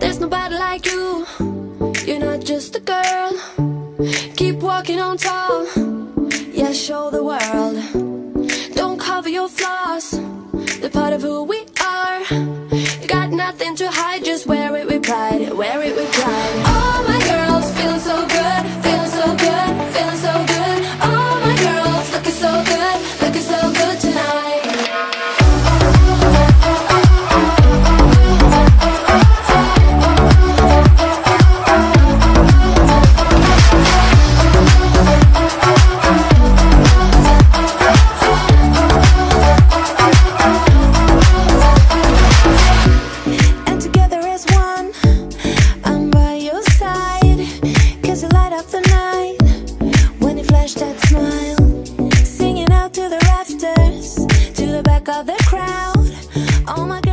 There's nobody like you. You're not just a girl. Keep walking on tall. Yeah, show the world. Don't cover your flaws. They're part of who we are. You got nothing to hide. Just wear it with pride. Wear it with pride. All my girls feeling so good. Feeling so good. Feeling so good. All my girls looking so good. Looking so good tonight. That smile, singing out to the rafters, to the back of the crowd. Oh my God.